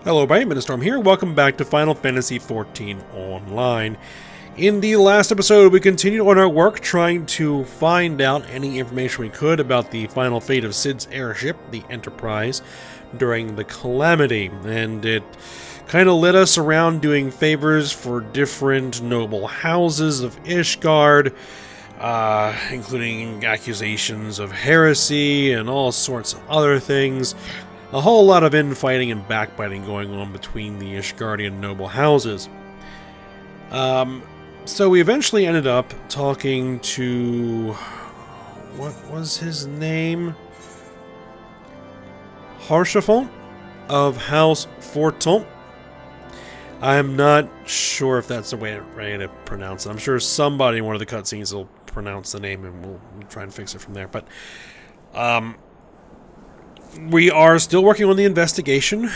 Hello everybody, Ministorm here. Welcome back to Final Fantasy XIV Online. In the last episode, we continued on our work trying to find out any information we could about the final fate of Cid's airship, the Enterprise, during the Calamity, and it kind of led us around doing favors for different noble houses of Ishgard, including accusations of heresy and all sorts of other things. A whole lot of infighting and backbiting going on between the Ishgardian noble houses. So we eventually ended up talking to... what was his name? Harshafont of House Forton. I'm not sure if that's the way to pronounce it. I'm sure somebody in one of the cutscenes will pronounce the name and we'll try and fix it from there. But, we are still working on the investigation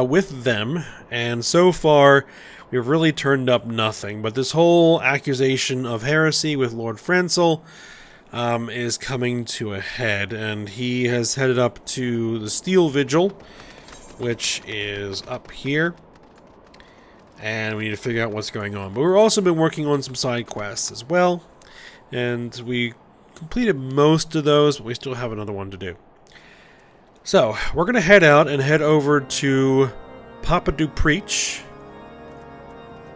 with them, and so far we've really turned up nothing. But this whole accusation of heresy with Lord Francel is coming to a head, and he has headed up to the Steel Vigil, which is up here, and we need to figure out what's going on. But we've also been working on some side quests as well, and we completed most of those, but we still have another one to do. So, we're going to head out and head over to Papa Dupreach,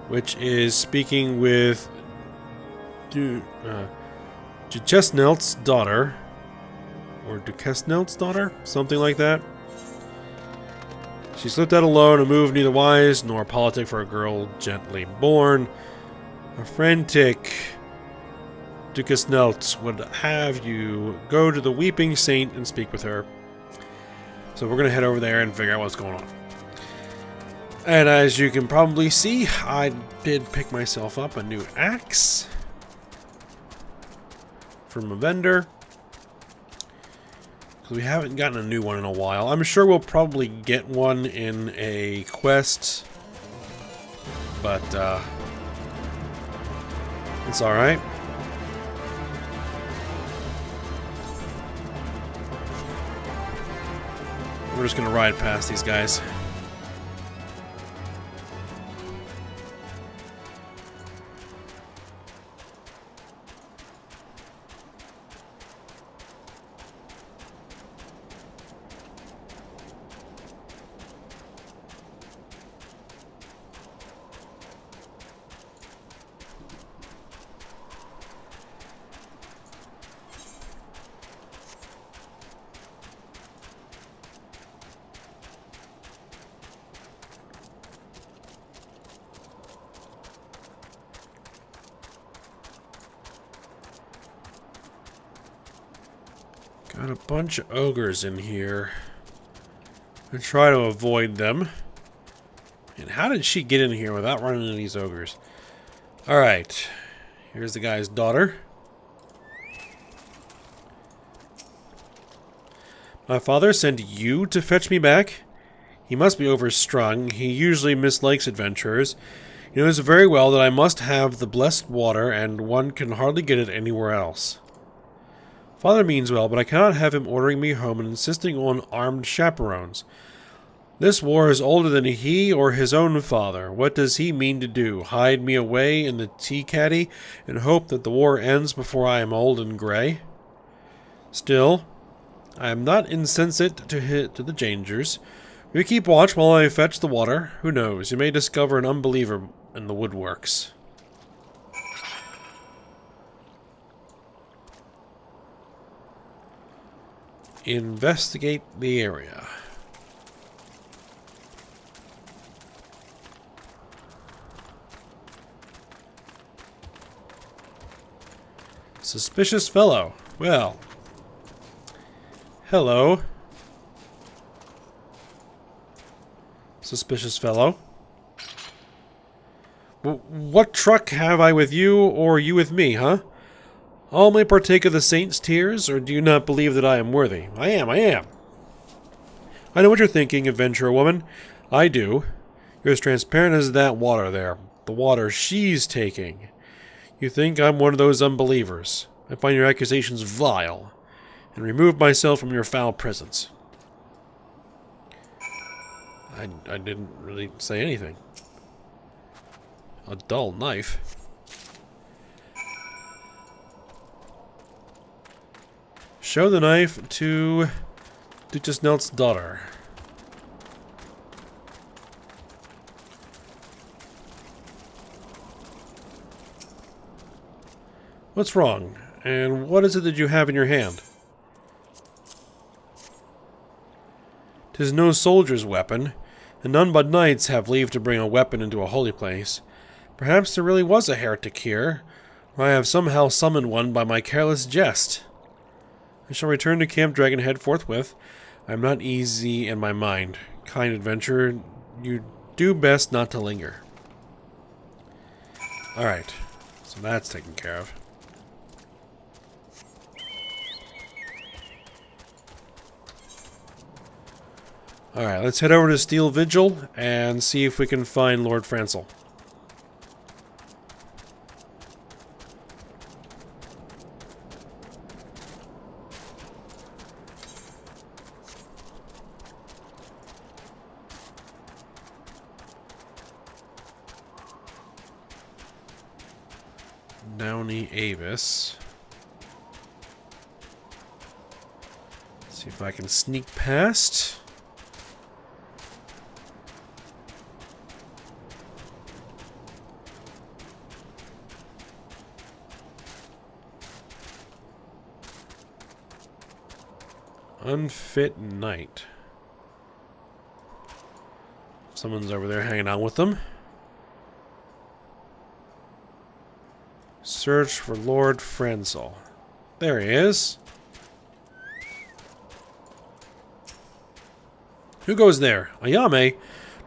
which is speaking with Duchesnelt's daughter, or Duchesnelt's daughter, something like that. She slipped out alone, a move neither wise nor politic for a girl gently born. A frantic Duchesnelt would have you go to the Weeping Saint and speak with her. So we're going to head over there and figure out what's going on. And as you can probably see, I did pick myself up a new axe from a vendor. Because we haven't gotten a new one in a while. I'm sure we'll probably get one in a quest. But, it's alright. We're just gonna ride past these guys. Got a bunch of ogres in here. I try to avoid them. And how did she get in here without running into these ogres? Alright. Here's the guy's daughter. My father sent you to fetch me back? He must be overstrung. He usually mislikes adventurers. He knows very well that I must have the blessed water, and one can hardly get it anywhere else. Father means well, but I cannot have him ordering me home and insisting on armed chaperones. This war is older than he or his own father. What does he mean to do? Hide me away in the tea caddy and hope that the war ends before I am old and gray? Still, I am not insensate to the dangers. You keep watch while I fetch the water. Who knows? You may discover an unbeliever in the woodworks. Investigate the area. Suspicious fellow. Well. Hello. Suspicious fellow. What truck have I with you, or you with me, huh? All may partake of the saint's tears, or do you not believe that I am worthy? I am. I know what you're thinking, adventurer woman. I do. You're as transparent as that water there. The water she's taking. You think I'm one of those unbelievers. I find your accusations vile, and remove myself from your foul presence. I didn't really say anything. A dull knife. Show the knife to Duchess Nelt's daughter. What's wrong? And what is it that you have in your hand? 'Tis no soldier's weapon, and none but knights have leave to bring a weapon into a holy place. Perhaps there really was a heretic here, or I have somehow summoned one by my careless jest. I shall return to Camp Dragonhead forthwith. I am not easy in my mind. Kind adventurer, you do best not to linger. Alright, so that's taken care of. Alright, let's head over to Steel Vigil and see if we can find Lord Francel. Downey Avis. See if I can sneak past. Unfit Knight. Someone's over there hanging out with them. Search for Lord Francel. There he is. Who goes there? Ayame?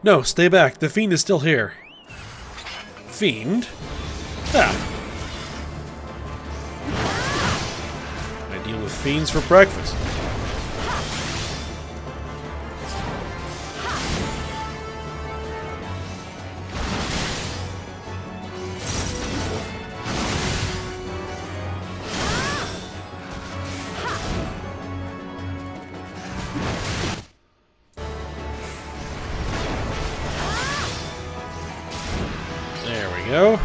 No, stay back. The fiend is still here. Fiend? Ah. I deal with fiends for breakfast. Go.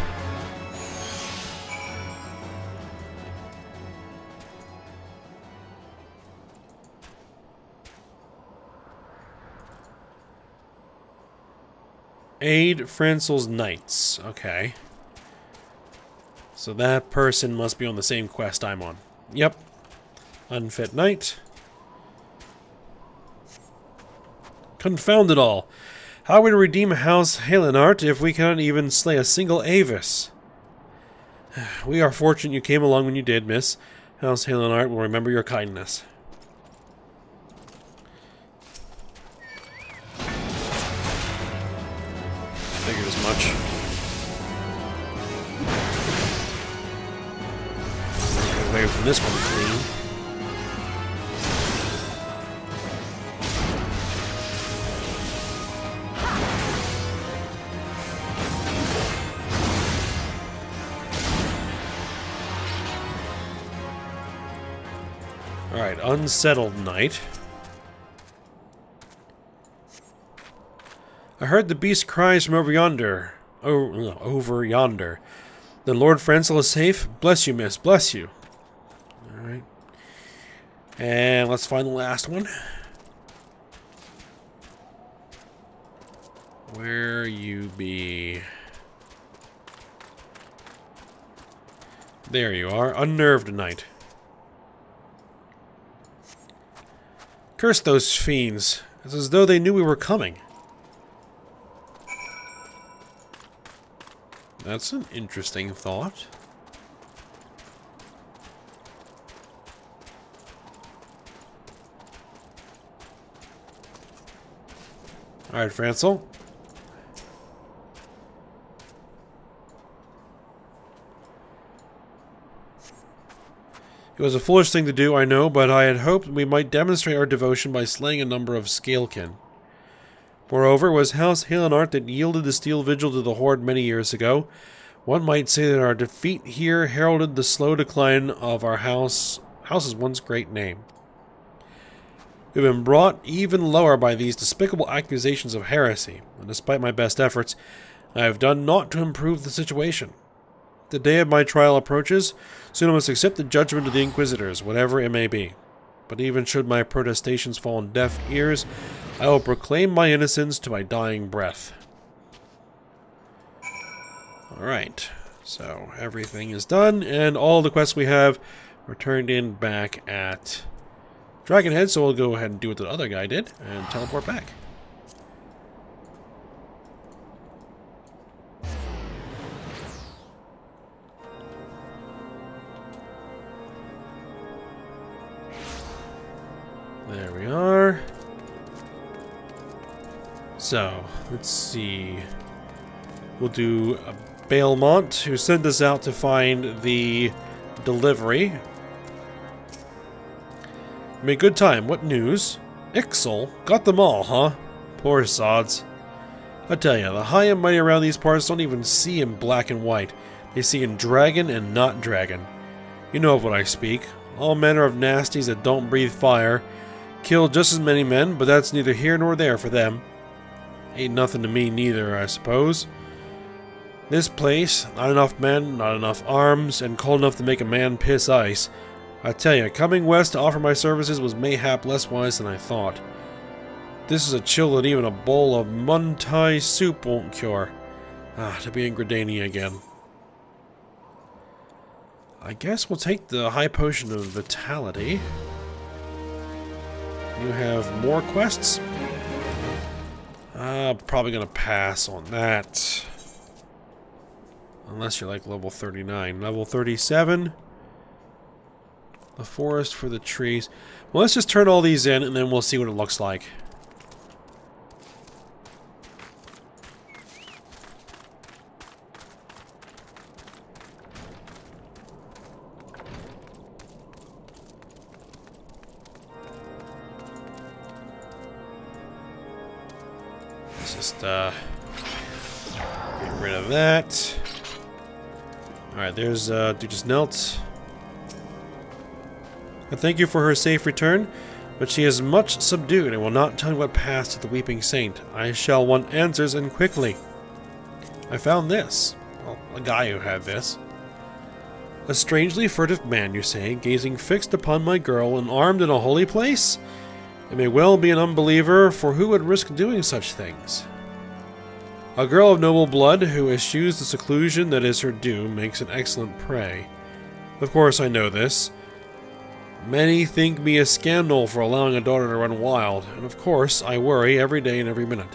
Aid Francel's Knights. Okay. So that person must be on the same quest I'm on. Yep. Unfit Knight. Confound it all. How are we to redeem House Halenart if we cannot even slay a single Avis? We are fortunate you came along when you did, miss. House Halenart will remember your kindness. Figured as much. Get away from this one clean. Alright, Unsettled Knight. I heard the beast cries from over yonder. Oh, no, over yonder. Then Lord Francel is safe? Bless you, miss. Bless you. Alright. And let's find the last one. Where you be? There you are. Unnerved Knight. Curse those fiends. It's as though they knew we were coming. That's an interesting thought. Alright, Francel. It was a foolish thing to do, I know, but I had hoped we might demonstrate our devotion by slaying a number of Scalekin. Moreover, it was House Halenart that yielded the Steel Vigil to the Horde many years ago. One might say that our defeat here heralded the slow decline of our house's once great name. It We've been brought even lower by these despicable accusations of heresy, and despite my best efforts, I have done naught to improve the situation. The day of my trial approaches. Soon I must accept the judgment of the Inquisitors, whatever it may be. But even should my protestations fall on deaf ears, I will proclaim my innocence to my dying breath. Alright, so everything is done, and all the quests we have were turned in back at Dragonhead, so we'll go ahead and do what the other guy did, and teleport back. There we are. So, let's see. We'll do Bailmont, who sent us out to find the delivery. Made good time. What news? Ixal? Got them all, huh? Poor sods. I tell ya, the high and mighty around these parts don't even see in black and white. They see in dragon and not dragon. You know of what I speak. All manner of nasties that don't breathe fire. Kill just as many men, but that's neither here nor there for them. Ain't nothing to me neither, I suppose. This place, not enough men, not enough arms, and cold enough to make a man piss ice. I tell you, coming west to offer my services was mayhap less wise than I thought. This is a chill that even a bowl of Muntai soup won't cure. To be in Gridania again. I guess we'll take the high potion of vitality. You have more quests? Probably gonna pass on that. Unless you're like level 39. Level 37. The forest for the trees. Well, let's just turn all these in and then we'll see what it looks like. Let's just get rid of that. Alright, there's Duchess Nelt. I thank you for her safe return, but she is much subdued and will not tell me what passed to the Weeping Saint. I shall want answers, and quickly. I found this. Well, a guy who had this. A strangely furtive man, you say, gazing fixed upon my girl and armed in a holy place? It may well be an unbeliever, for who would risk doing such things? A girl of noble blood who eschews the seclusion that is her due makes an excellent prey. Of course I know this. Many think me a scandal for allowing a daughter to run wild, and of course I worry every day and every minute.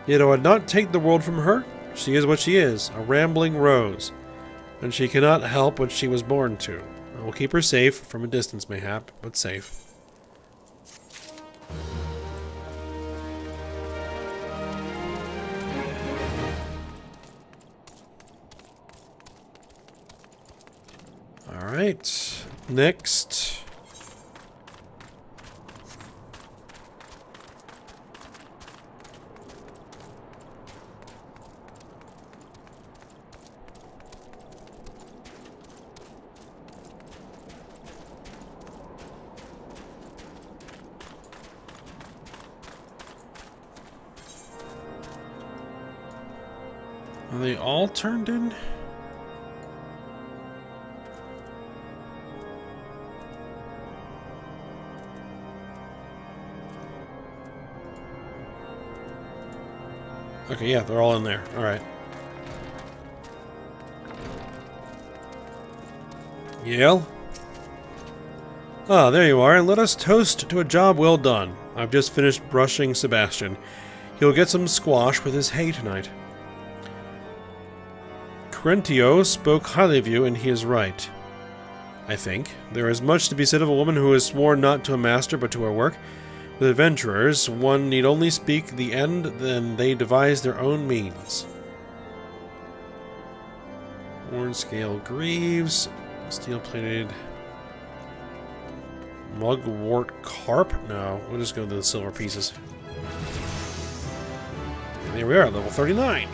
Yet I would not take the world from her. She is what she is, a rambling rose, and she cannot help what she was born to. I will keep her safe, from a distance mayhap, but safe. Alright, next. Are they all turned in? Okay, yeah, they're all in there. Alright. Yale? Ah, there you are. Let us toast to a job well done. I've just finished brushing Sebastian. He'll get some squash with his hay tonight. Crentio spoke highly of you, and he is right. I think. There is much to be said of a woman who has sworn not to a master but to her work. With adventurers, one need only speak the end, then they devise their own means. Horn-scale greaves, steel-plated mugwort carp? No, we'll just go to the silver pieces. And there we are, level 39.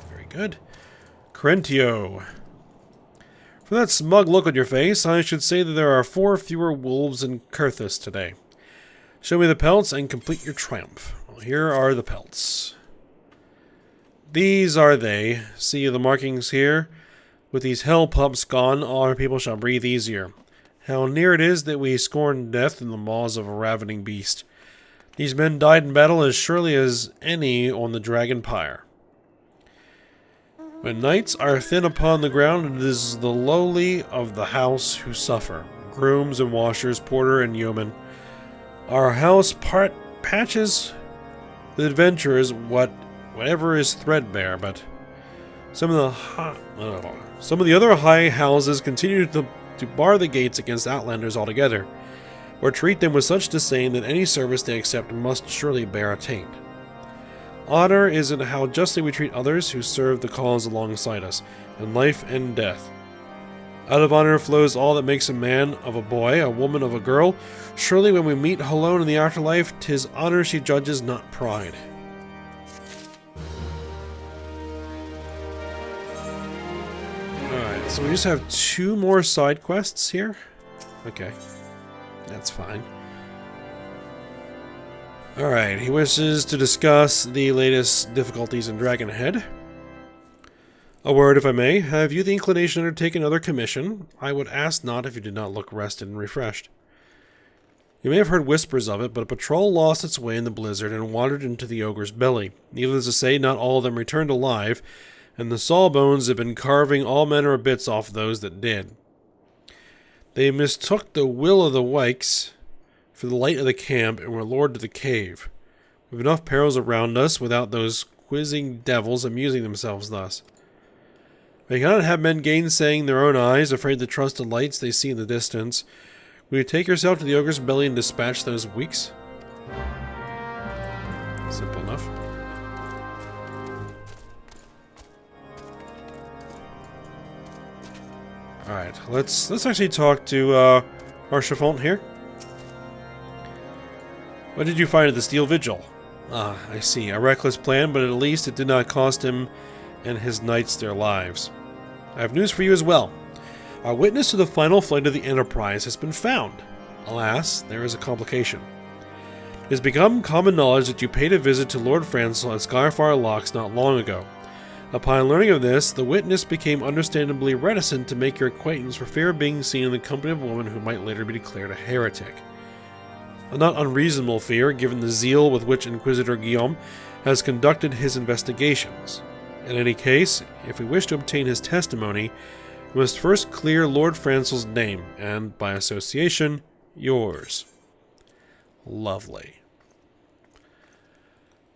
Very good. Crentio. For that smug look on your face, I should say that there are 4 fewer wolves in Kurthus today. Show me the pelts and complete your triumph. Well, here are the pelts. These are they. See the markings here? With these hell pups gone, all our people shall breathe easier. How near it is that we scorn death in the maws of a ravening beast. These men died in battle as surely as any on the dragon pyre. When knights are thin upon the ground, it is the lowly of the house who suffer. Grooms and washers, porter and yeomen. Our house patches with adventurers whatever is threadbare, but some of the other high houses continue to bar the gates against outlanders altogether, or treat them with such disdain that any service they accept must surely bear attaint. Honor is in how justly we treat others who serve the cause alongside us, in life and death. Out of honor flows all that makes a man of a boy, a woman of a girl. Surely when we meet alone in the afterlife, 'tis honor she judges, not pride. Alright, so we just have 2 more side quests here? Okay. That's fine. Alright, he wishes to discuss the latest difficulties in Dragonhead. A word, if I may. Have you the inclination to undertake another commission? I would ask not if you did not look rested and refreshed. You may have heard whispers of it, but a patrol lost its way in the blizzard and wandered into the ogre's belly. Needless to say, not all of them returned alive, and the sawbones have been carving all manner of bits off those that did. They mistook the will of the Wykes for the light of the camp and were lured to the cave. We've enough perils around us without those quizzing devils amusing themselves thus. They cannot have men gainsaying their own eyes, afraid to trust the lights they see in the distance. Will you take yourself to the ogre's belly and dispatch those weeks? Simple enough. Alright, let's actually talk to Archifont here. What did you find at the Steel Vigil? Ah, I see. A reckless plan, but at least it did not cost him and his knights their lives. I have news for you as well. Our witness to the final flight of the Enterprise has been found. Alas, there is a complication. It has become common knowledge that you paid a visit to Lord Francel at Skyfire Locks not long ago. Upon learning of this, the witness became understandably reticent to make your acquaintance for fear of being seen in the company of a woman who might later be declared a heretic. A not unreasonable fear, given the zeal with which Inquisitor Guillaume has conducted his investigations. In any case, if we wish to obtain his testimony, we must first clear Lord Francel's name, and, by association, yours. Lovely.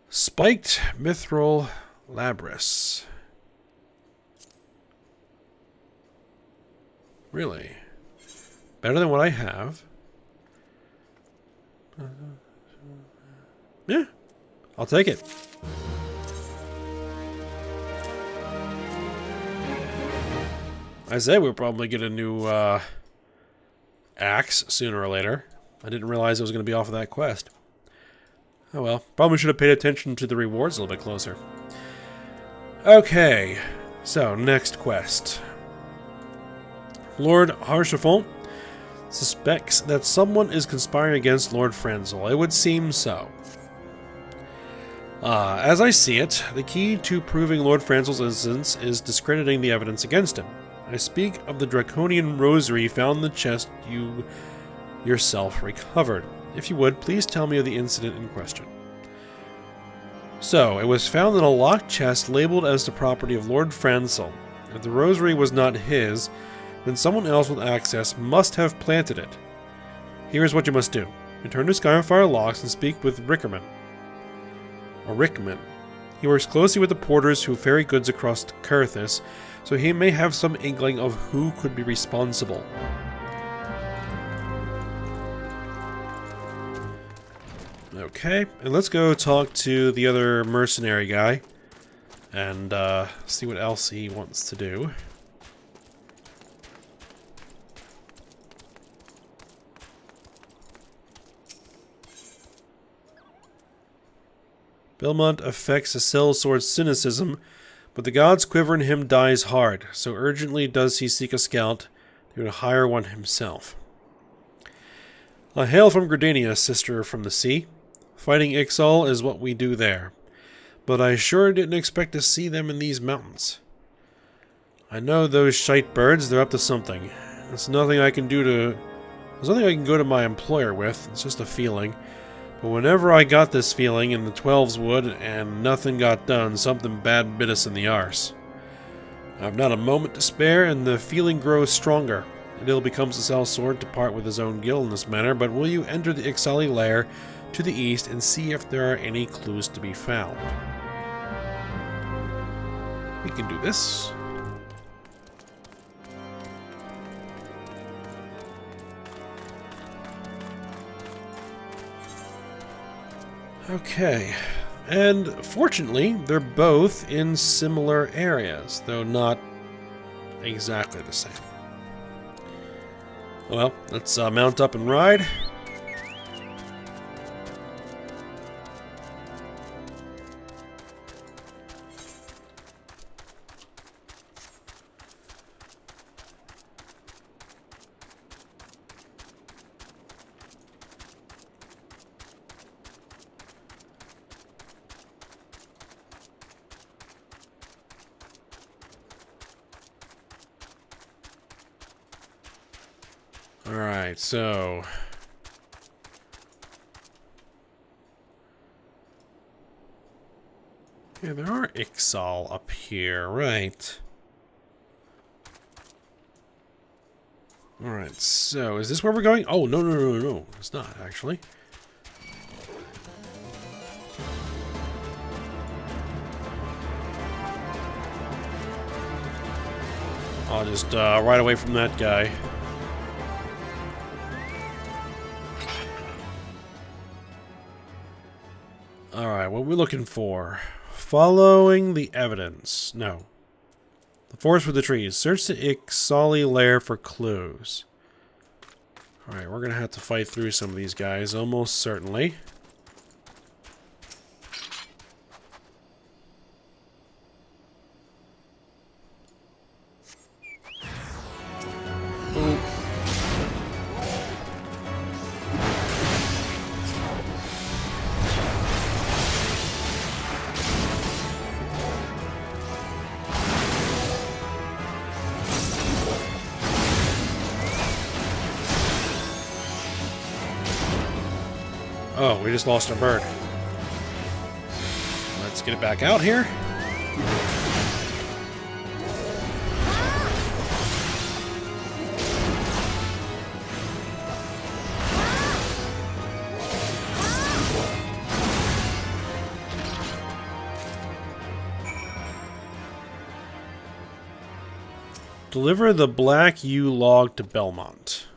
Spiked Mithril Labris. Really? Better than what I have. Yeah, I'll take it. I said we'll probably get a new axe sooner or later. I didn't realize it was going to be off of that quest. Oh well, probably should have paid attention to the rewards a little bit closer. Okay, so next quest. Lord Archifont suspects that someone is conspiring against Lord Francel. It would seem so. As I see it, the key to proving Lord Francel's innocence is discrediting the evidence against him. I speak of the draconian rosary found in the chest you yourself recovered. If you would, please tell me of the incident in question. So, it was found in a locked chest labeled as the property of Lord Francel. If the rosary was not his, then someone else with access must have planted it. Here is what you must do. Return to Skyfire Locks and speak with Rickerman. Or Rickman. He works closely with the porters who ferry goods across Kurthus, so he may have some inkling of who could be responsible. Okay, and let's go talk to the other mercenary guy and see what else he wants to do. Belmont affects a sellsword's cynicism But the god's quiver in him dies hard, so urgently does he seek a scout who would hire one himself. I hail from Gridania, sister from the sea. Fighting Ixal is what we do there. But I sure didn't expect to see them in these mountains. I know those shite birds, they're up to something. There's nothing I can go to my employer with, it's just a feeling. But whenever I got this feeling in the 12's wood and nothing got done, something bad bit us in the arse. I've not a moment to spare, and the feeling grows stronger. Adil becomes a sellsword to part with his own guild in this manner, but will you enter the Ixali lair to the east and see if there are any clues to be found? We can do this. Okay, and fortunately, they're both in similar areas, though not exactly the same. Well, let's mount up and ride. Alright, so... yeah, there are Ixal up here, right. Alright, so is this where we're going? Oh, no, it's not, actually. I'll just ride away from that guy. Alright, what are we looking for? Following the evidence. No. The forest with the trees. Search the Ixali lair for clues. Alright, we're gonna have to fight through some of these guys, almost certainly. Ooh. Oh, we just lost our bird. Let's get it back out here. Deliver the black yew log to Belmont.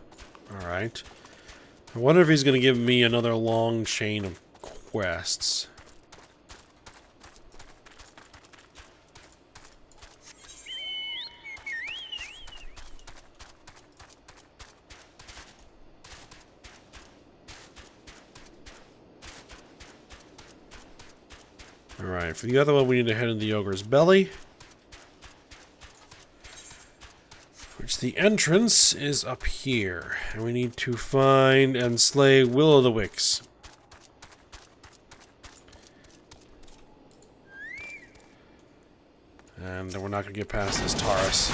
Alright. I wonder if he's going to give me another long chain of quests. Alright, for the other one we need to head into the Ogre's Belly. Which the entrance is up here. And we need to find and slay Will-o'-the-Wisps. And we're not going to get past this Taurus.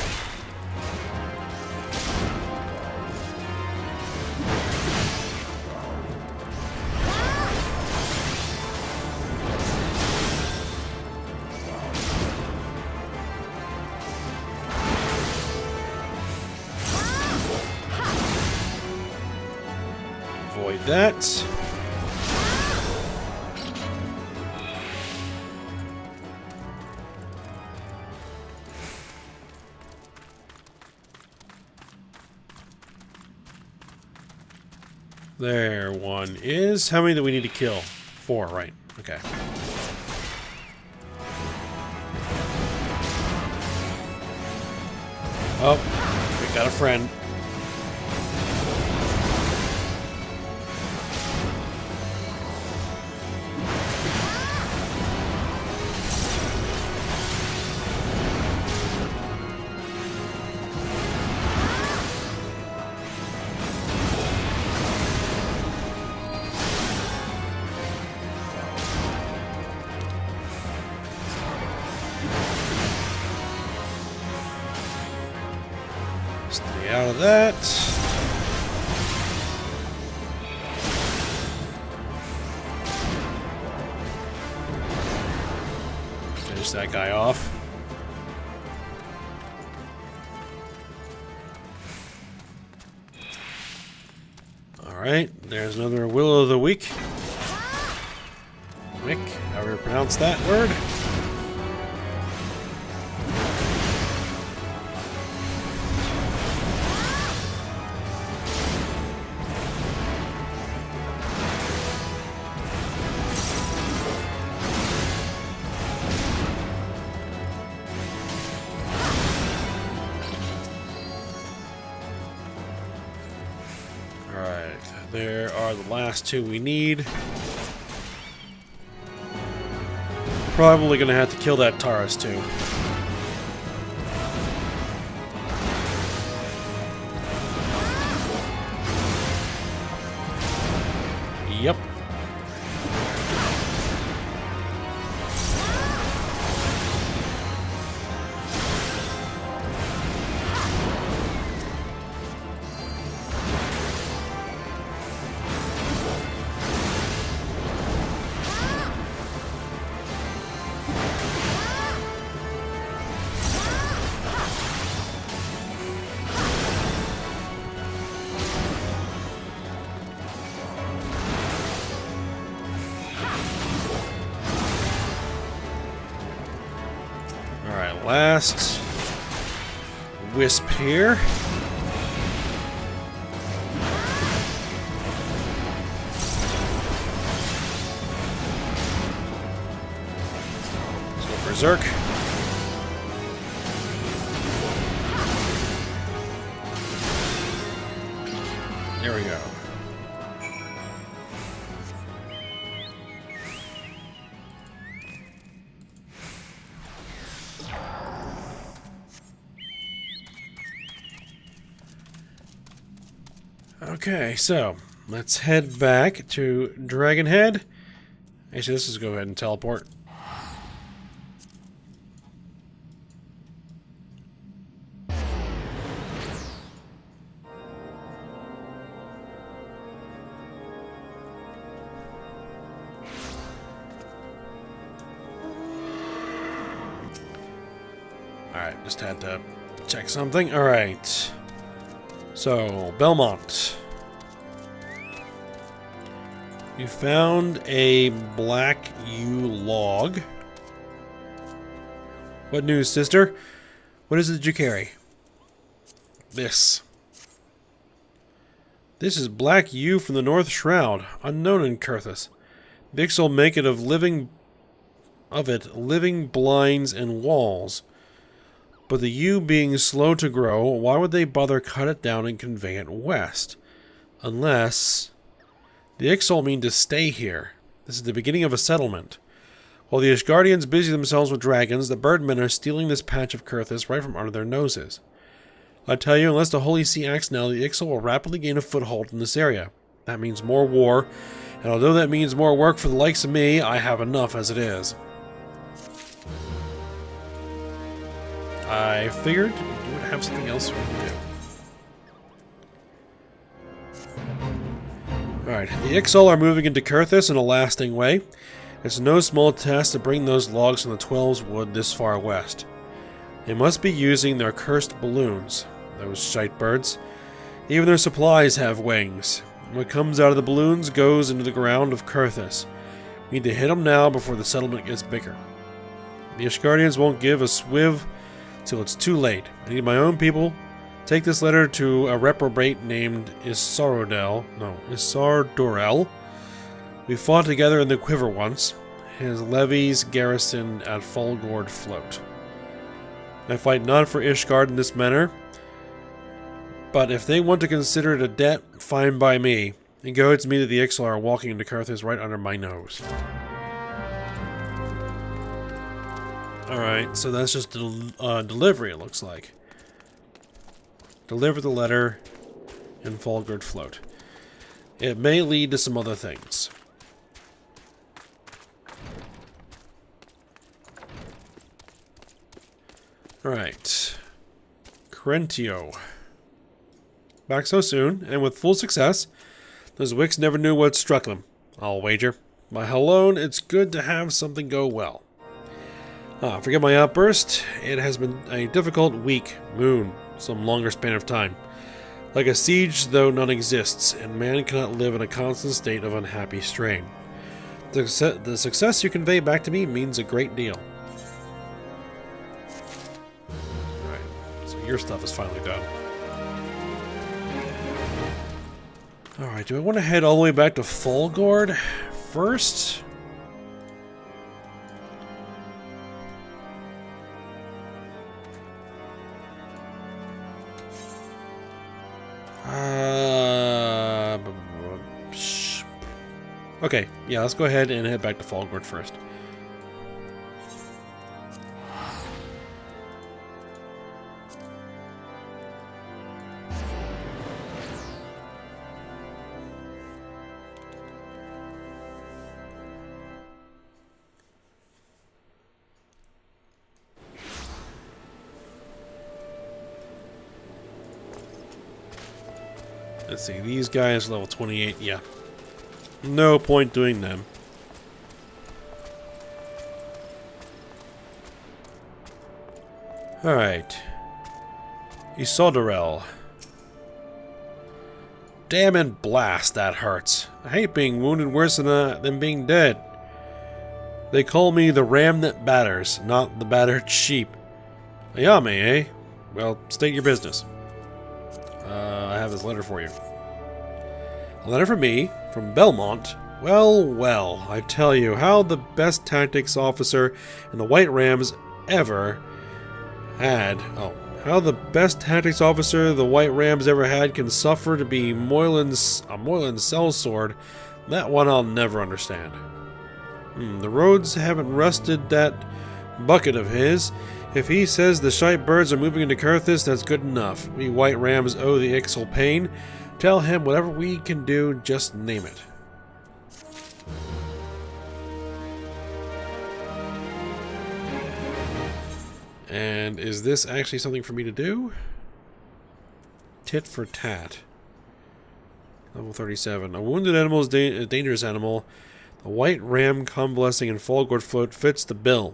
Avoid that. There one is. How many do we need to kill? 4, right. Okay. Oh, we got a friend. out of that. Finish that guy off. Alright, there's another Will of the Week. Wick, however you pronounce that word. Alright, there are the last two we need. Probably gonna have to kill that Taurus too. Yep. Alright, last wisp here. Let's go berserk. There we go. Okay, so let's head back to Dragonhead. Actually, let's just go ahead and teleport. Alright, just had to check something. Alright. So, Belmont. You found a black yew log. What news, sister? What is it that you carry? This. This is black yew from the North Shroud, unknown in Kurthus. The Ixal make it of living blinds and walls. But the yew being slow to grow, why would they bother cut it down and convey it west? Unless the Ixal mean to stay here. This is the beginning of a settlement. While the Ishgardians busy themselves with dragons, the birdmen are stealing this patch of Kurthus right from under their noses. I tell you, unless the Holy See acts now, the Ixal will rapidly gain a foothold in this area. That means more war, and although that means more work for the likes of me, I have enough as it is. I figured we would have something else we can do. Alright, the Ixal are moving into Kurthus in a lasting way. It's no small task to bring those logs from the 12's wood this far west. They must be using their cursed balloons, those shite birds. Even their supplies have wings. What comes out of the balloons goes into the ground of Kurthus. We need to hit them now before the settlement gets bigger. The Ishgardians won't give a swiv till it's too late. I need my own people. Take this letter to a reprobate named Isardurel. We fought together in the Quiver once. His levies garrisoned at Fulgord Float. I fight not for Ishgard in this manner, but if they want to consider it a debt, fine by me. It goads me that the Ixal are walking into Kurthus right under my nose. Alright, so that's just delivery, it looks like. Deliver the letter in Fulgord Float. It may lead to some other things. Alright. Crentio. Back so soon, and with full success. Those wicks never knew what struck them, I'll wager. By Halone, it's good to have something go well. Forget my outburst. It has been a difficult week, moon, some longer span of time. Like a siege, though none exists, and man cannot live in a constant state of unhappy strain. The success you convey back to me means a great deal. Alright, so your stuff is finally done. Alright, do I want to head all the way back to Folgord first? Okay, yeah, let's go ahead and head back to Folgord first. Let's see, these guys level 28, yeah. No point doing them. Alright. Ixal. Damn and blast, that hurts. I hate being wounded worse than being dead. They call me the ram that batters, not the battered sheep. Ayame, eh? Well, state your business. I have this letter for you. A letter from me, from Belmont. Well, well, I tell you, how the best tactics officer in the White Rams ever had. Oh, how the best tactics officer the White Rams ever had can suffer to be Moylan's sellsword. That one I'll never understand. The roads haven't rusted that bucket of his. If he says the shite birds are moving into Kurthis, that's good enough. We White Rams owe the Ixal pain. Tell him whatever we can do, just name it. And is this actually something for me to do? Tit for tat. Level 37. A wounded animal is a dangerous animal. The White Ram convalescing in Folgord float fits the bill.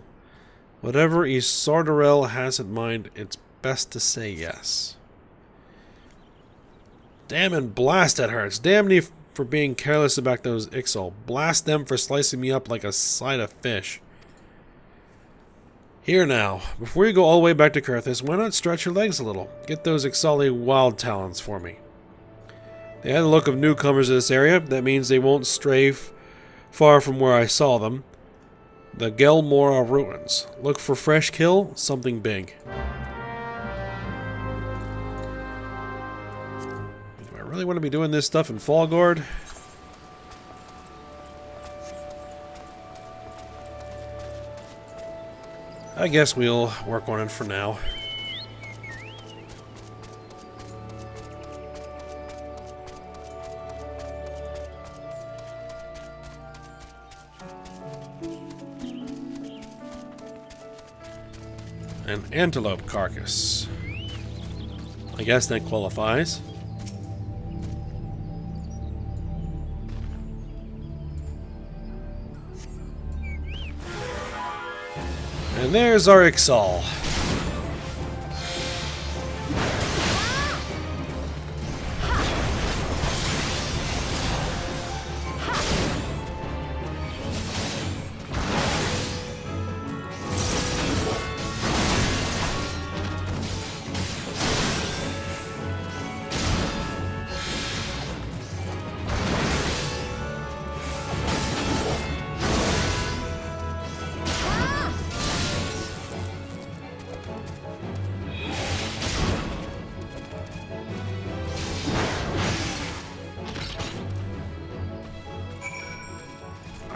Whatever Ixal has in mind, it's best to say yes. Damn and blast, that hurts. Damn me for being careless about those Ixal. Blast them for slicing me up like a side of fish. Here now, before you go all the way back to Kurthis, why not stretch your legs a little? Get those Ixali wild talons for me. They had the look of newcomers to this area. That means they won't stray far from where I saw them. The Gelmora ruins. Look for fresh kill, something big. Do I really want to be doing this stuff in Folgord? I guess we'll work on it for now. An antelope carcass. I guess that qualifies. And there's our Ixal.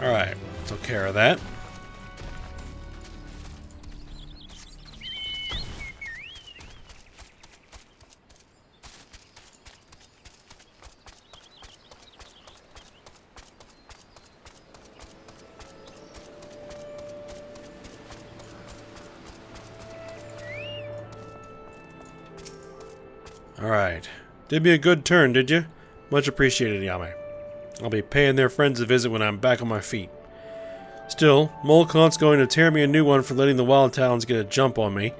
Alright, took care of that. Alright, Did me a good turn, did you? Much appreciated, Yame. I'll be paying their friends a visit when I'm back on my feet. Still, Molcott's going to tear me a new one for letting the Wild Talons get a jump on me.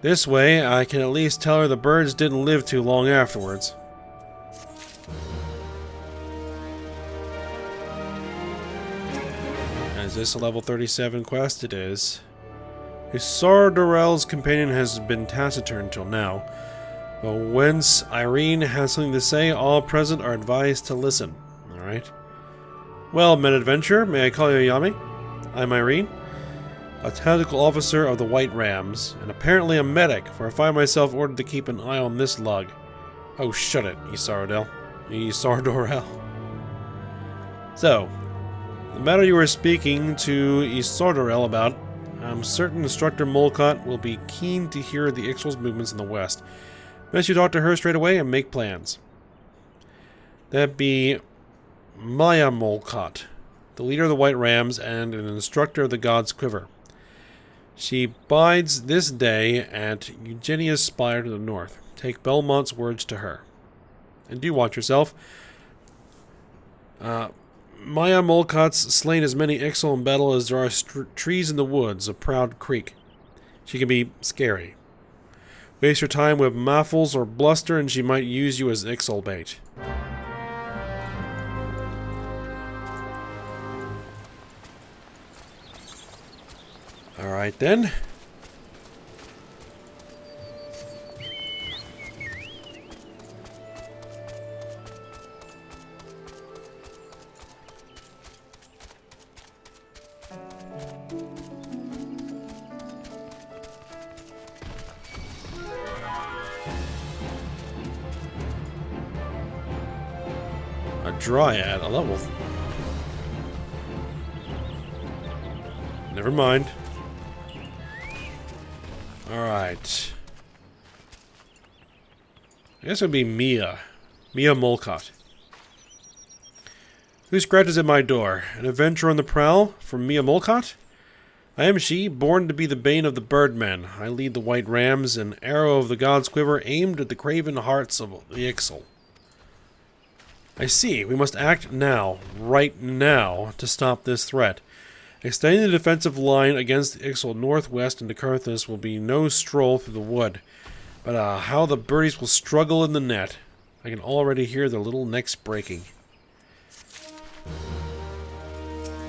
This way, I can at least tell her the birds didn't live too long afterwards. Is this a level 37 quest? It is. Ixal companion has been taciturn till now, but whence Irene has something to say, all present are advised to listen. Alright. Well, men-adventurer, may I call you Yami? I'm Irene, a tactical officer of the White Rams, and apparently a medic, for I find myself ordered to keep an eye on this lug. Oh, shut it, Ixal. So, the matter you were speaking to Ixal about, I'm certain Instructor Molcott will be keen to hear the Ixal's movements in the west. Best you talk to her straight away and make plans. That be Maya Molcott, the leader of the White Rams and an instructor of the God's Quiver. She bides this day at Eugenia's spire to the north. Take Belmont's words to her. And do watch yourself. Maya Molcott's slain as many Ixal in battle as there are trees in the woods of Proud Creek. She can be scary. Waste your time with maffles or bluster and she might use you as Ixal bait. Alright then. A dryad, a level. Never mind. Alright. I guess it would be Mia. Mia Molcott. Who scratches at my door? An adventurer on the prowl? From Mia Molcott? I am she, born to be the bane of the birdmen. I lead the White Rams, an arrow of the God's Quiver aimed at the craven hearts of the Ixal. I see. We must act now, right now, to stop this threat. Extending the defensive line against the Ixal northwest into Carthus will be no stroll through the wood. But how the birdies will struggle in the net. I can already hear their little necks breaking.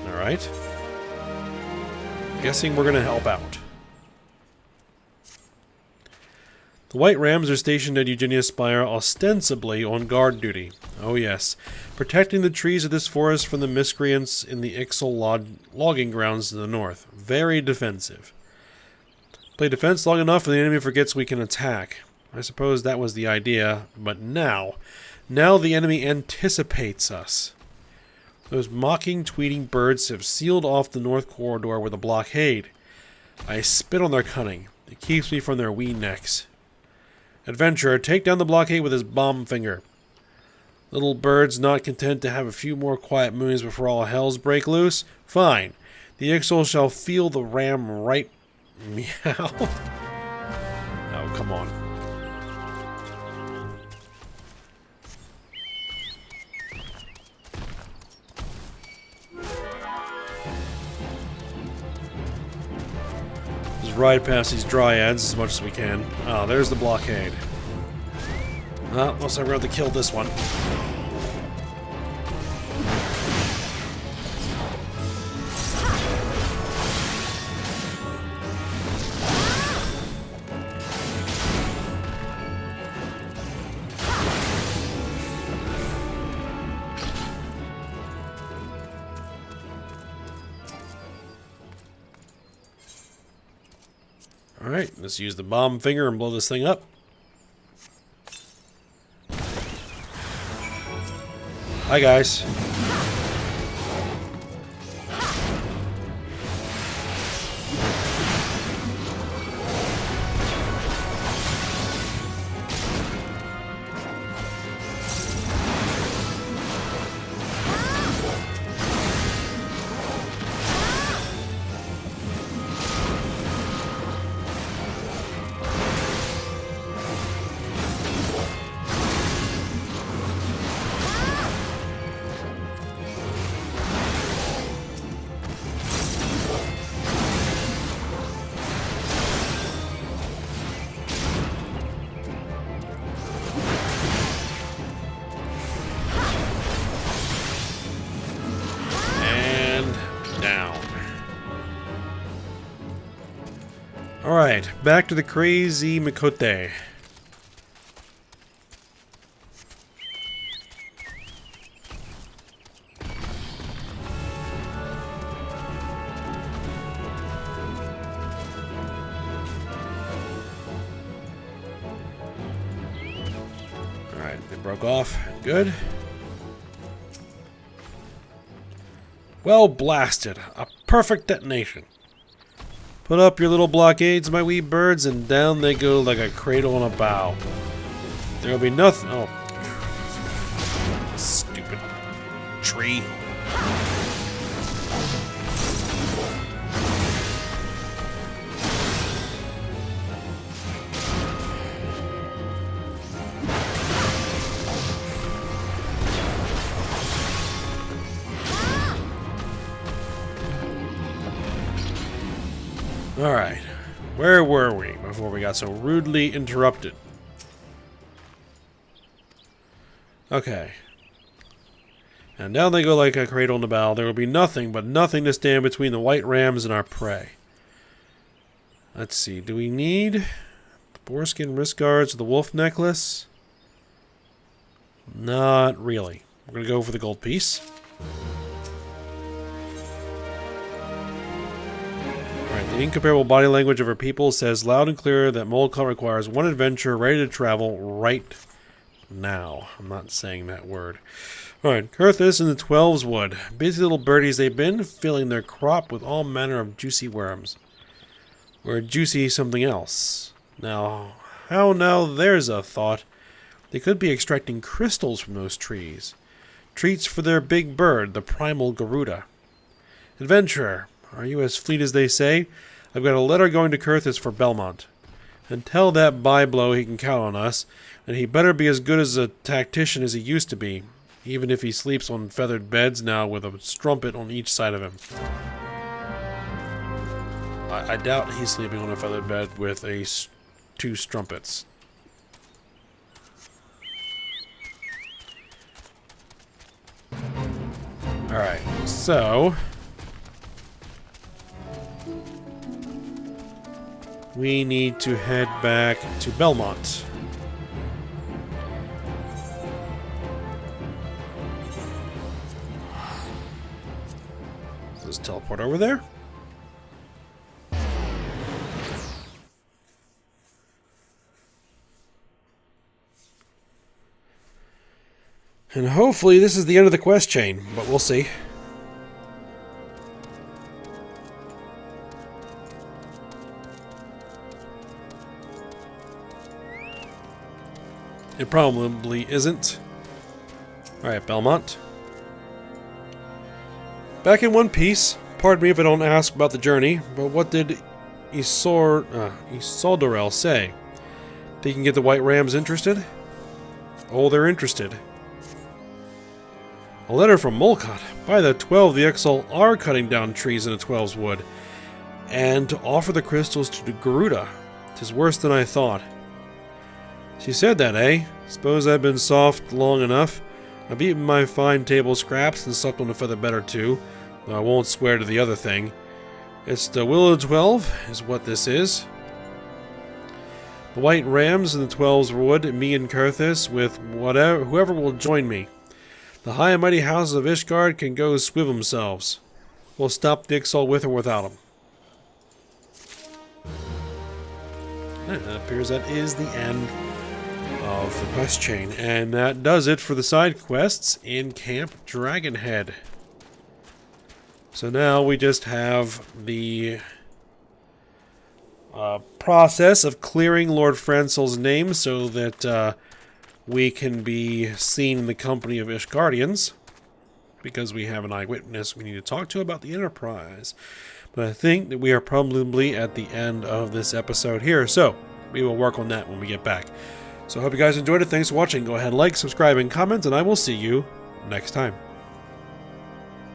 Alright. Guessing we're gonna help out. The White Rams are stationed at Eugenia's Spire, ostensibly on guard duty. Oh yes, protecting the trees of this forest from the miscreants in the Ixal logging grounds to the north. Very defensive. Play defense long enough and the enemy forgets we can attack. I suppose that was the idea, but now the enemy anticipates us. Those mocking, tweeting birds have sealed off the north corridor with a blockade. I spit on their cunning. It keeps me from their wee necks. Adventurer, take down the blockade with his bomb finger. Little bird's not content to have a few more quiet moons before all hells break loose? Fine. The Ixal shall feel the ram right... Meow. Oh, come on. Just ride past these dryads as much as we can. Oh, there's the blockade. Well, looks like we're going to have to kill this one. Alright, let's use the bomb finger and blow this thing up. Hi guys. Alright, back to the crazy Mikote. Alright, they broke off. Good. Well blasted. A perfect detonation. Put up your little blockades, my wee birds, and down they go like a cradle on a bough. There'll be nothing. Oh. Stupid tree. Alright, where were we before we got so rudely interrupted? Okay. And down they go like a cradle in the bow. There will be nothing but nothing to stand between the white rams and our prey. Let's see, do we need the boarskin wrist guards or the wolf necklace? Not really. We're going to go for the gold piece. The incomparable body language of her people says loud and clear that Molotov requires one adventure ready to travel right now. I'm not saying that word. Alright, Kurthus and the Twelves Wood. Busy little birdies they've been, filling their crop with all manner of juicy worms. Or juicy something else. Now, how now there's a thought. They could be extracting crystals from those trees. Treats for their big bird, the primal Garuda. Adventurer. Are you as fleet as they say? I've got a letter going to Kurthus for Belmont. And tell that byblow he can count on us, and he better be as good as a tactician as he used to be, even if he sleeps on feathered beds now with a strumpet on each side of him. I doubt he's sleeping on a feathered bed with two strumpets. Alright, so we need to head back to Belmont. Let's teleport over there. And hopefully this is the end of the quest chain, but we'll see. It probably isn't. Alright, Belmont. Back in one piece. Pardon me if I don't ask about the journey, but what did Isoldarel say? They can get the White Rams interested? Oh, they're interested. A letter from Molkat. By the 12, the Ixal are cutting down trees in the 12's wood. And to offer the crystals to the Garuda. 'Tis worse than I thought. She said that, eh? Suppose I've been soft long enough. I've eaten my fine table scraps and slept on a feather bed or two, though I won't swear to the other thing. It's the will of the 12, is what this is. The White Rams and the 12's wood, me and Kurthus, with whoever will join me. The high and mighty houses of Ishgard can go swiv themselves. We'll stop the Ixal with or without them. It appears that is the end of the quest chain, and that does it for the side quests in Camp Dragonhead. So now we just have the process of clearing Lord Francel's name so that we can be seen in the company of Ishgardians, because we have an eyewitness we need to talk to about the Enterprise. But I think that we are probably at the end of this episode here, so we will work on that when we get back. So I hope you guys enjoyed it. Thanks for watching. Go ahead and like, subscribe, and comment, and I will see you next time.